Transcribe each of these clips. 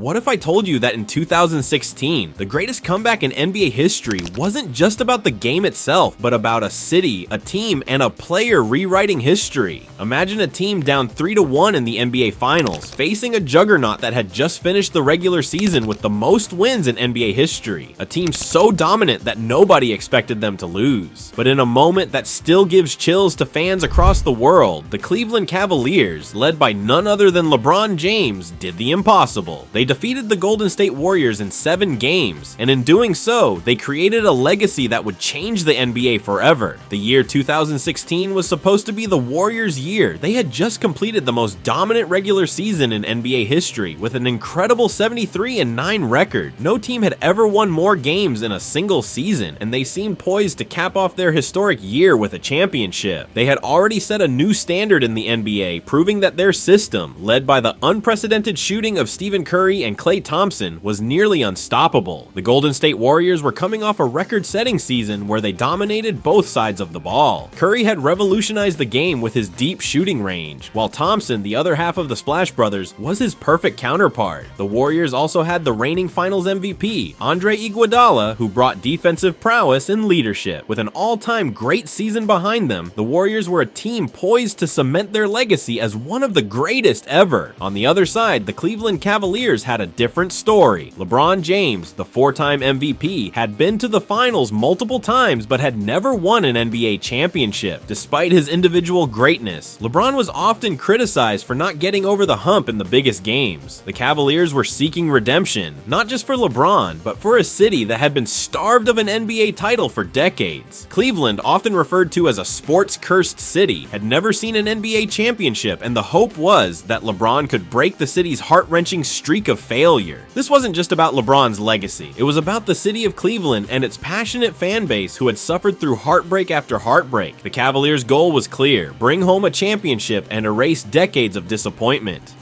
what if I told you that in 2016, the greatest comeback in NBA history wasn't just about the game itself, but about a city, a team, and a player rewriting history? Imagine a team down 3-1 in the NBA Finals, facing a juggernaut that had just finished the regular season with the most wins in NBA history. A team so dominant that nobody expected them to lose. But in a moment that still gives chills to fans across the world, the Cleveland Cavaliers, led by none other than LeBron James, did the impossible. They defeated the Golden State Warriors in 7 games, and in doing so, they created a legacy that would change the NBA forever. The year 2016 was supposed to be the Warriors' year. They had just completed the most dominant regular season in NBA history with an incredible 73-9 record. No team had ever won more games in a single season, and they seemed poised to cap off their historic year with a championship. They had already set a new standard in the NBA, proving that their system, led by the unprecedented shooting of Stephen Curry and Klay Thompson, was nearly unstoppable. The Golden State Warriors were coming off a record-setting season where they dominated both sides of the ball. Curry had revolutionized the game with his deep shooting range, while Thompson, the other half of the Splash Brothers, was his perfect counterpart. The Warriors also had the reigning Finals MVP, Andre Iguodala, who brought defensive prowess and leadership. With an all-time great season behind them, the Warriors were a team poised to cement their legacy as one of the greatest ever. On the other side, the Cleveland Cavaliers had a different story. LeBron James, the 4-time MVP, had been to the finals multiple times but had never won an NBA championship. Despite his individual greatness, LeBron was often criticized for not getting over the hump in the biggest games. The Cavaliers were seeking redemption, not just for LeBron, but for a city that had been starved of an NBA title for decades. Cleveland, often referred to as a sports-cursed city, had never seen an NBA championship, and the hope was that LeBron could break the city's heart-wrenching streak of failure. This wasn't just about LeBron's legacy. It was about the city of Cleveland and its passionate fan base who had suffered through heartbreak after heartbreak. The Cavaliers' goal was clear: bring home a championship and erase decades of disappointment.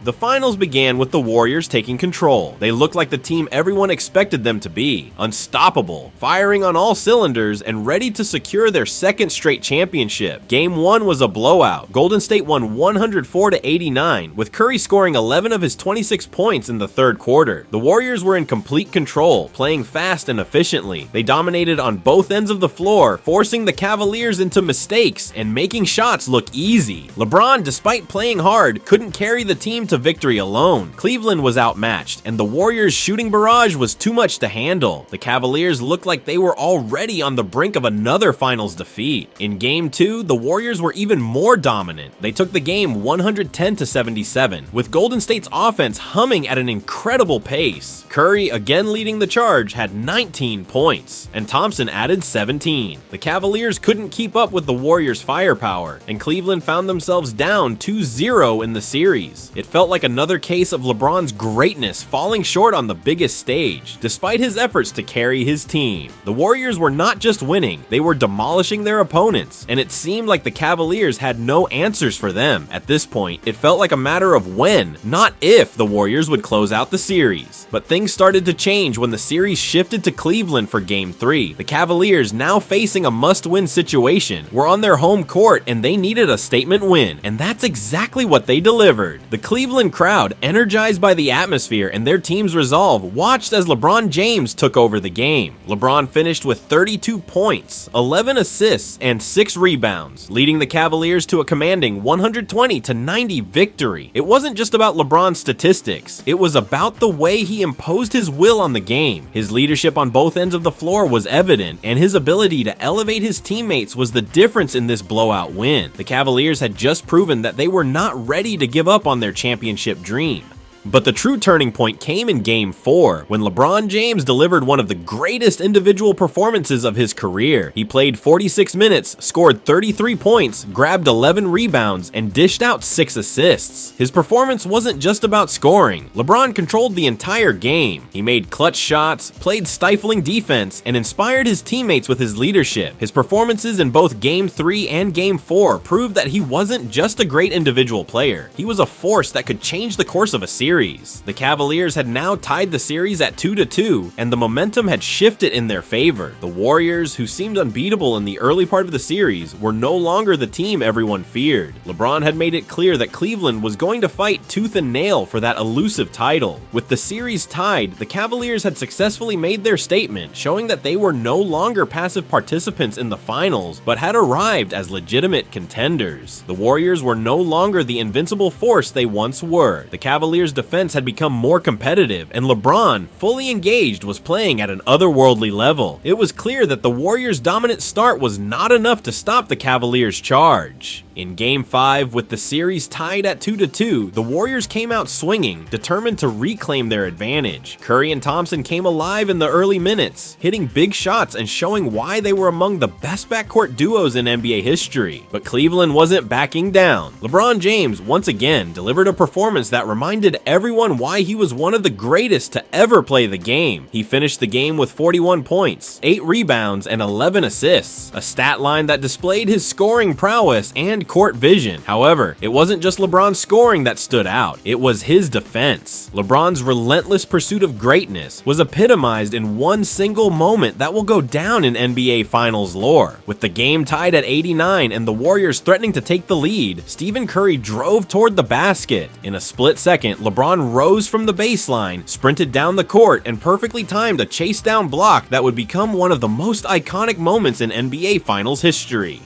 The finals began with the Warriors taking control. They looked like the team everyone expected them to be, unstoppable, firing on all cylinders, and ready to secure their second straight championship. Game 1 was a blowout. Golden State won 104-89, with Curry scoring 11 of his 26 points in the third quarter. The Warriors were in complete control, playing fast and efficiently. They dominated on both ends of the floor, forcing the Cavaliers into mistakes and making shots look easy. LeBron, despite playing hard, couldn't carry the team to victory alone. Cleveland was outmatched, and the Warriors' shooting barrage was too much to handle. The Cavaliers looked like they were already on the brink of another finals defeat. In Game 2, the Warriors were even more dominant. They took the game 110-77, with Golden State's offense humming at an incredible pace. Curry, again leading the charge, had 19 points, and Thompson added 17. The Cavaliers couldn't keep up with the Warriors' firepower, and Cleveland found themselves down 2-0 in the series. It felt like another case of LeBron's greatness falling short on the biggest stage, despite his efforts to carry his team. The Warriors were not just winning, they were demolishing their opponents, and it seemed like the Cavaliers had no answers for them. At this point, it felt like a matter of when, not if, the Warriors would close out the series. But things started to change when the series shifted to Cleveland for Game 3. The Cavaliers, now facing a must-win situation, were on their home court and they needed a statement win, and that's exactly what they delivered. The Cleveland crowd, energized by the atmosphere and their team's resolve, watched as LeBron James took over the game. LeBron finished with 32 points, 11 assists, and 6 rebounds, leading the Cavaliers to a commanding 120-90 victory. It wasn't just about LeBron's statistics, it was about the way he imposed his will on the game. His leadership on both ends of the floor was evident, and his ability to elevate his teammates was the difference in this blowout win. The Cavaliers had just proven that they were not ready to give up on their championship dream. But the true turning point came in Game 4, when LeBron James delivered one of the greatest individual performances of his career. He played 46 minutes, scored 33 points, grabbed 11 rebounds, and dished out 6 assists. His performance wasn't just about scoring. LeBron controlled the entire game. He made clutch shots, played stifling defense, and inspired his teammates with his leadership. His performances in both Game 3 and Game 4 proved that he wasn't just a great individual player. He was a force that could change the course of a series. series. The Cavaliers had now tied the series at 2-2, and the momentum had shifted in their favor. The Warriors, who seemed unbeatable in the early part of the series, were no longer the team everyone feared. LeBron had made it clear that Cleveland was going to fight tooth and nail for that elusive title. With the series tied, the Cavaliers had successfully made their statement, showing that they were no longer passive participants in the finals, but had arrived as legitimate contenders. The Warriors were no longer the invincible force they once were. The Cavaliers' defense had become more competitive, and LeBron, fully engaged, was playing at an otherworldly level. It was clear that the Warriors' dominant start was not enough to stop the Cavaliers' charge. In Game 5, with the series tied at 2-2, the Warriors came out swinging, determined to reclaim their advantage. Curry and Thompson came alive in the early minutes, hitting big shots and showing why they were among the best backcourt duos in NBA history. But Cleveland wasn't backing down. LeBron James once again delivered a performance that reminded everyone why he was one of the greatest to ever play the game. He finished the game with 41 points, 8 rebounds, and 11 assists, a stat line that displayed his scoring prowess and court vision. However, it wasn't just LeBron's scoring that stood out, it was his defense. LeBron's relentless pursuit of greatness was epitomized in one single moment that will go down in NBA Finals lore. With the game tied at 89 and the Warriors threatening to take the lead, Stephen Curry drove toward the basket. In a split second, LeBron rose from the baseline, sprinted down the court, and perfectly timed a chase down block that would become one of the most iconic moments in NBA Finals history.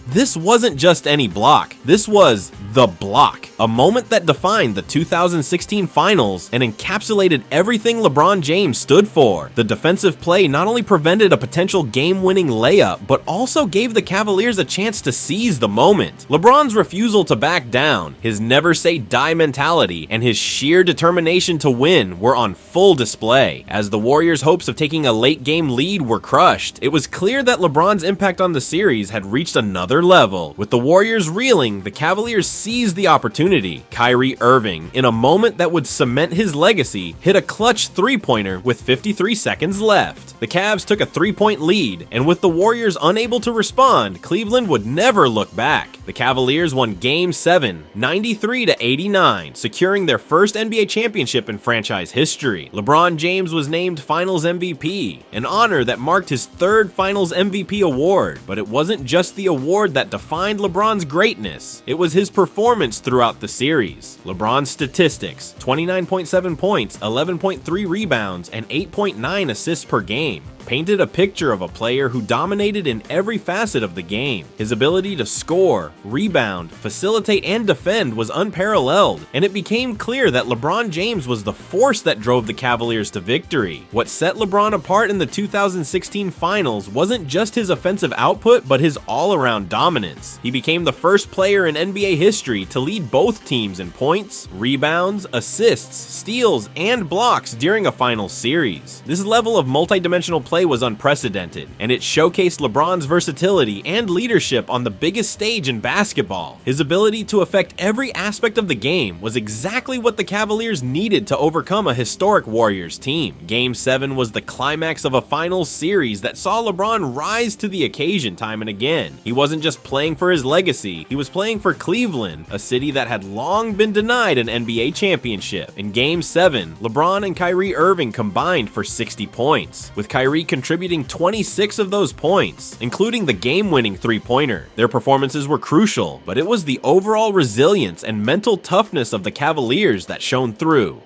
This wasn't just any block, this was the block, a moment that defined the 2016 finals and encapsulated everything LeBron James stood for. The defensive play not only prevented a potential game-winning layup, but also gave the Cavaliers a chance to seize the moment. LeBron's refusal to back down, his never-say-die mentality, and his sheer determination to win were on full display. As the Warriors' hopes of taking a late-game lead were crushed, it was clear that LeBron's impact on the series had reached another level. With the Warriors reeling, the Cavaliers seized the opportunity. Kyrie Irving, in a moment that would cement his legacy, hit a clutch three-pointer with 53 seconds left. The Cavs took a 3-point lead, and with the Warriors unable to respond, Cleveland would never look back. The Cavaliers won Game 7, 93-89, securing their first NBA championship in franchise history. LeBron James was named Finals MVP, an honor that marked his third Finals MVP award. But it wasn't just the award that defined LeBron's greatness, it was his performance throughout the series. LeBron's statistics: 29.7 points, 11.3 rebounds, and 8.9 assists per game, painted a picture of a player who dominated in every facet of the game. His ability to score, rebound, facilitate, and defend was unparalleled, and it became clear that LeBron James was the force that drove the Cavaliers to victory. What set LeBron apart in the 2016 finals wasn't just his offensive output, but his all-around dominance. He became the first player in NBA history to lead both teams in points, rebounds, assists, steals, and blocks during a finals series. This level of multi-dimensional play was unprecedented, and it showcased LeBron's versatility and leadership on the biggest stage in basketball. His ability to affect every aspect of the game was exactly what the Cavaliers needed to overcome a historic Warriors team. Game 7 was the climax of a finals series that saw LeBron rise to the occasion time and again. He wasn't just playing for his legacy, he was playing for Cleveland, a city that had long been denied an NBA championship. In Game 7, LeBron and Kyrie Irving combined for 60 points, with Kyrie contributing 26 of those points, including the game-winning three-pointer. Their performances were crucial, but it was the overall resilience and mental toughness of the Cavaliers that shone through.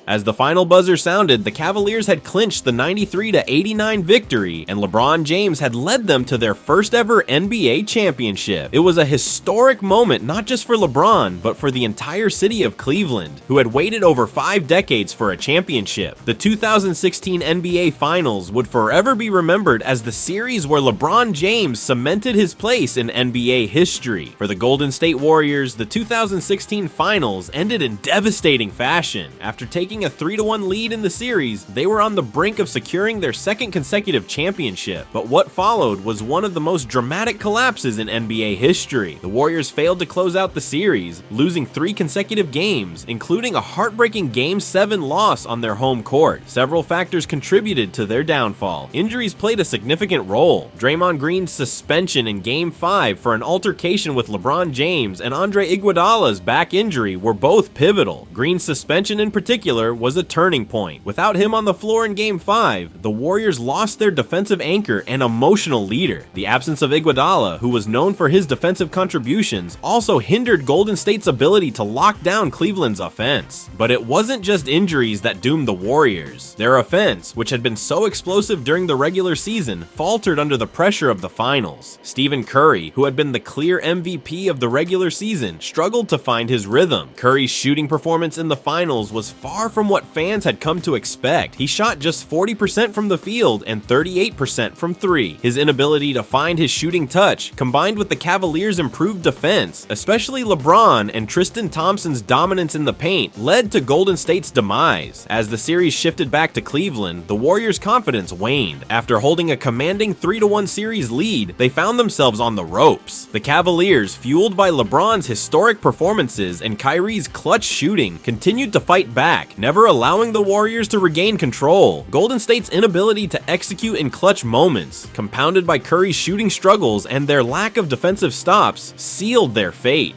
As the final buzzer sounded, the Cavaliers had clinched the 93-89 victory, and LeBron James had led them to their first ever NBA championship. It was a historic moment not just for LeBron, but for the entire city of Cleveland, who had waited over 5 decades for a championship. The 2016 NBA Finals would forever be remembered as the series where LeBron James cemented his place in NBA history. For the Golden State Warriors, the 2016 Finals ended in devastating fashion. After taking taking a 3-1 lead in the series, they were on the brink of securing their second consecutive championship. But what followed was one of the most dramatic collapses in NBA history. The Warriors failed to close out the series, losing 3 consecutive games, including a heartbreaking Game 7 loss on their home court. Several factors contributed to their downfall. Injuries played a significant role. Draymond Green's suspension in Game 5 for an altercation with LeBron James and Andre Iguodala's back injury were both pivotal. Green's suspension in particular was a turning point. Without him on the floor in Game 5, the Warriors lost their defensive anchor and emotional leader. The absence of Iguodala, who was known for his defensive contributions, also hindered Golden State's ability to lock down Cleveland's offense. But it wasn't just injuries that doomed the Warriors. Their offense, which had been so explosive during the regular season, faltered under the pressure of the finals. Stephen Curry, who had been the clear MVP of the regular season, struggled to find his rhythm. Curry's shooting performance in the finals was far from what fans had come to expect. He shot just 40% from the field and 38% from 3. His inability to find his shooting touch, combined with the Cavaliers' improved defense, especially LeBron and Tristan Thompson's dominance in the paint, led to Golden State's demise. As the series shifted back to Cleveland, the Warriors' confidence waned. After holding a commanding 3-1 series lead, they found themselves on the ropes. The Cavaliers, fueled by LeBron's historic performances and Kyrie's clutch shooting, continued to fight back, never allowing the Warriors to regain control. Golden State's inability to execute in clutch moments, compounded by Curry's shooting struggles and their lack of defensive stops, sealed their fate.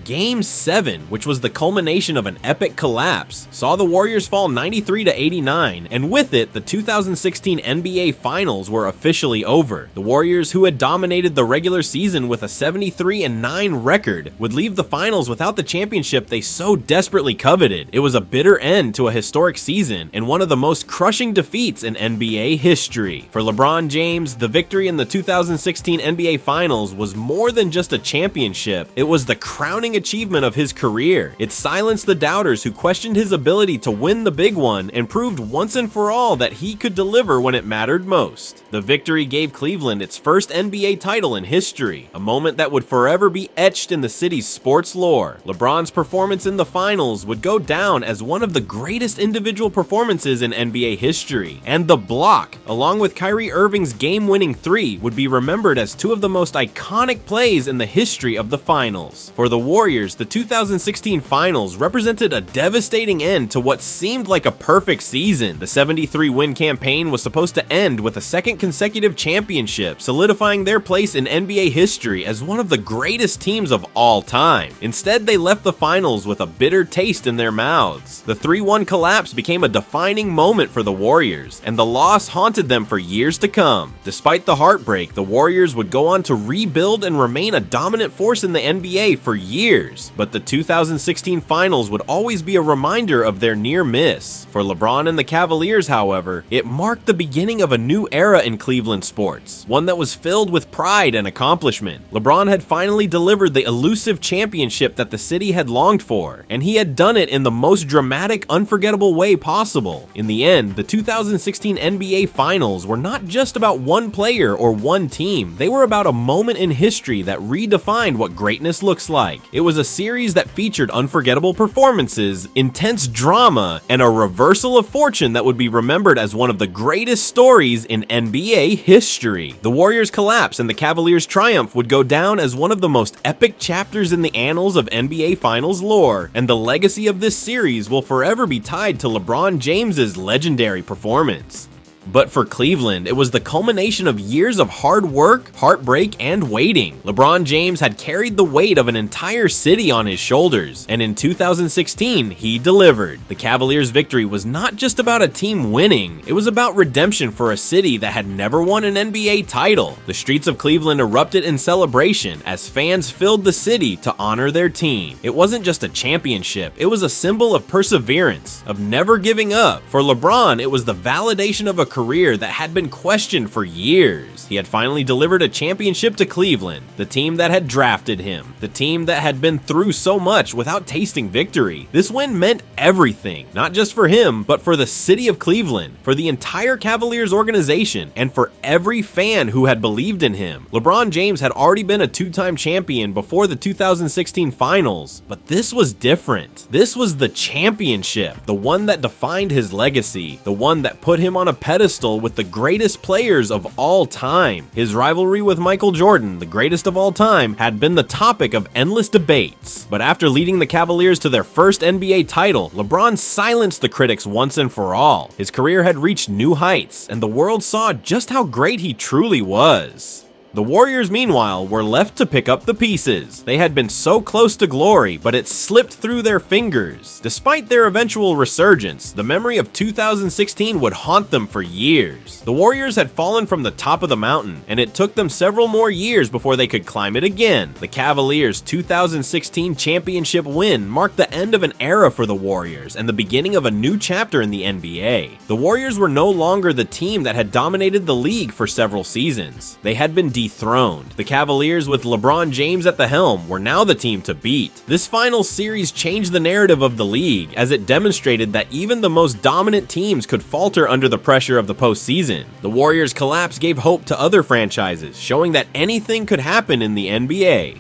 Game 7, which was the culmination of an epic collapse, saw the Warriors fall 93-89, and with it, the 2016 NBA Finals were officially over. The Warriors, who had dominated the regular season with a 73-9 record, would leave the finals without the championship they so desperately coveted. It was a bitter end to a historic season, and one of the most crushing defeats in NBA history. For LeBron James, the victory in the 2016 NBA Finals was more than just a championship, it was the crowning achievement of his career. It silenced the doubters who questioned his ability to win the big one and proved once and for all that he could deliver when it mattered most. The victory gave Cleveland its first NBA title in history, a moment that would forever be etched in the city's sports lore. LeBron's performance in the finals would go down as one of the greatest individual performances in NBA history, and the block, along with Kyrie Irving's game-winning 3, would be remembered as 2 of the most iconic plays in the history of the finals. For the Warriors, the 2016 Finals represented a devastating end to what seemed like a perfect season. The 73-win campaign was supposed to end with a second consecutive championship, solidifying their place in NBA history as one of the greatest teams of all time. Instead, they left the finals with a bitter taste in their mouths. The 3-1 collapse became a defining moment for the Warriors, and the loss haunted them for years to come. Despite the heartbreak, the Warriors would go on to rebuild and remain a dominant force in the NBA for years. But the 2016 Finals would always be a reminder of their near miss. For LeBron and the Cavaliers, however, it marked the beginning of a new era in Cleveland sports, one that was filled with pride and accomplishment. LeBron had finally delivered the elusive championship that the city had longed for, and he had done it in the most dramatic, unforgettable way possible. In the end, the 2016 NBA Finals were not just about one player or one team, they were about a moment in history that redefined what greatness looks like. It was a series that featured unforgettable performances, intense drama, and a reversal of fortune that would be remembered as one of the greatest stories in NBA history. The Warriors' collapse and the Cavaliers' triumph would go down as one of the most epic chapters in the annals of NBA Finals lore, and the legacy of this series will forever be tied to LeBron James's legendary performance. But for Cleveland, it was the culmination of years of hard work, heartbreak, and waiting. LeBron James had carried the weight of an entire city on his shoulders, and in 2016, he delivered. The Cavaliers' victory was not just about a team winning, it was about redemption for a city that had never won an NBA title. The streets of Cleveland erupted in celebration as fans filled the city to honor their team. It wasn't just a championship, it was a symbol of perseverance, of never giving up. For LeBron, it was the validation of a career that had been questioned for years. He had finally delivered a championship to Cleveland, the team that had drafted him, the team that had been through so much without tasting victory. This win meant everything, not just for him, but for the city of Cleveland, for the entire Cavaliers organization, and for every fan who had believed in him. LeBron James had already been a two-time champion before the 2016 finals, but this was different. This was the championship, the one that defined his legacy, the one that put him on a pedestal with the greatest players of all time. His rivalry with Michael Jordan, the greatest of all time, had been the topic of endless debates. But after leading the Cavaliers to their first NBA title, LeBron silenced the critics once and for all. His career had reached new heights, and the world saw just how great he truly was. The Warriors, meanwhile, were left to pick up the pieces. They had been so close to glory, but it slipped through their fingers. Despite their eventual resurgence, the memory of 2016 would haunt them for years. The Warriors had fallen from the top of the mountain, and it took them several more years before they could climb it again. The Cavaliers' 2016 championship win marked the end of an era for the Warriors and the beginning of a new chapter in the NBA. The Warriors were no longer the team that had dominated the league for several seasons. They had been dethroned. The Cavaliers, with LeBron James at the helm, were now the team to beat. This final series changed the narrative of the league, as it demonstrated that even the most dominant teams could falter under the pressure of the postseason. The Warriors' collapse gave hope to other franchises, showing that anything could happen in the NBA.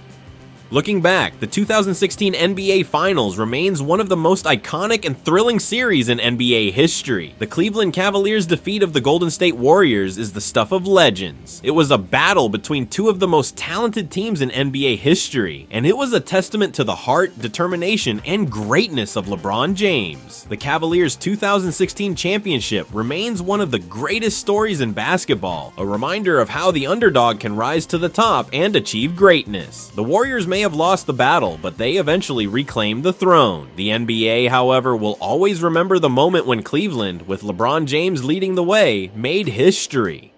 Looking back, the 2016 NBA Finals remains one of the most iconic and thrilling series in NBA history. The Cleveland Cavaliers' defeat of the Golden State Warriors is the stuff of legends. It was a battle between two of the most talented teams in NBA history, and it was a testament to the heart, determination, and greatness of LeBron James. The Cavaliers' 2016 championship remains one of the greatest stories in basketball, a reminder of how the underdog can rise to the top and achieve greatness. The Warriors may have lost the battle, but they eventually reclaimed the throne. The NBA, however, will always remember the moment when Cleveland, with LeBron James leading the way, made history.